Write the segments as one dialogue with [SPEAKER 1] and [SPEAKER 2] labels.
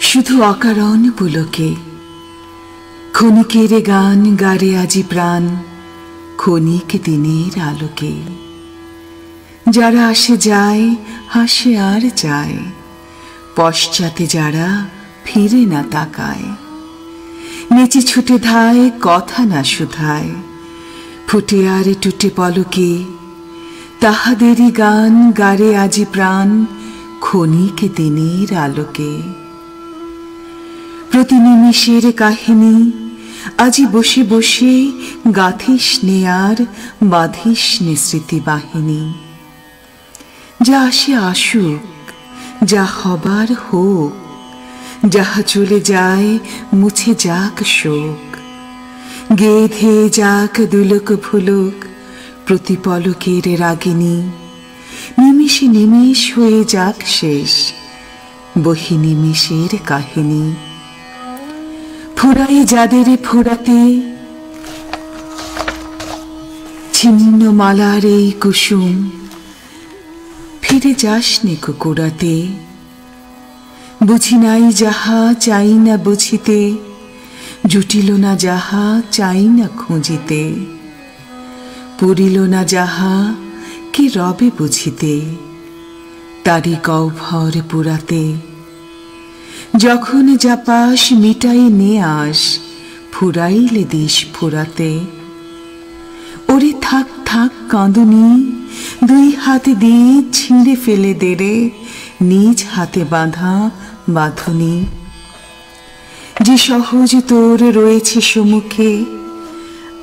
[SPEAKER 1] শুধু অকারণ পুলকে ক্ষণিকের গান গারে আজি প্রাণ ক্ষণিক দিনের আলোকে। যারা আসে যায় হাসে আর যায়, পশ্চাতে যারা ফিরে না তাকায়। নেচে ছুটে ধায় কথা না শুধায়, ফুটে আর টুটে পলকে। তাহাদেরই গান গারে আজি প্রাণ ক্ষণিক দিনের আলোকে। প্রতি নিমিষের কাহিনী আজি বসে বসে গাথিস নে আর বাঁধিস নে স্মৃতি বাহিনী। যা আসে আসুক, যা হবার হোক, যাহা চলে যায় মুছে যাক শোক। গেধে যাক দুলক ফুলক প্রতি পলকের রাগিনী। নিমিষে নিমিষ হয়ে যাক শেষ বহি নিমিষের কাহিনী। ফুরাই যাদের ফোরাতে ছিন্ন মালার এই কুসুম, ফিরে যাস নে কুকুরাতে। বুঝি নাই যাহা চাই না বুঝিতে, জুটিল না যাহা চাই না খুঁজিতে। পড়িল না যাহা কি রবে বুঝিতে, তারি কৌভর পুরাতে। যখন যা পাস মিটাই নে আস, ফুরাইলে দিস ফুরাতে। ওরে থাক থাক কাঁদুনি, দুই হাতে দিয়ে ছিঁড়ে ফেলে দেরে নিজ হাতে বাঁধা বাঁধুনি। যে সহজ তোর রয়েছে সম্মুখে,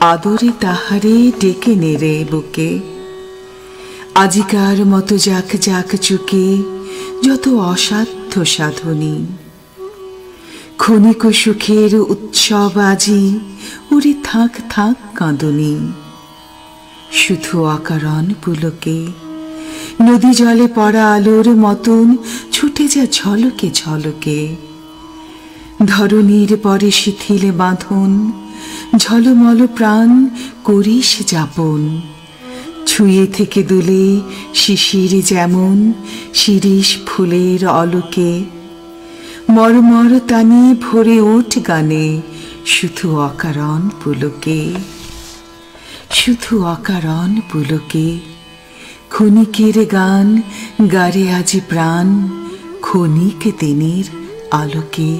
[SPEAKER 1] আদরে তাহারে ডেকে নেড়ে বুকে। আজিকার মতো যাক যাক চুকে যত অসাধ্য সাধনী। ক্ষণিক সুখের উৎসব আজি, ওরে থাক থাক কাঁদুনি। শুধু অকারণ পুলকে নদী জলে পড়া আলোর মতন ছুটে যা ঝলকে ঝলকে। ধরণীর পরে শিথিলে বাঁধন, ঝলমল প্রাণ করিস যাপন। ছুঁয়ে থেকে দুলে শিশির যেমন শিরিষ ফুলের অলোকে। মরমর তানি ভরে ওঠ গানে শুধু অকারণ পুলকে। শুধু অকারণ পুলকে ক্ষণিকের গান গারে আজি প্রাণ ক্ষণিক দিনের আলোকে।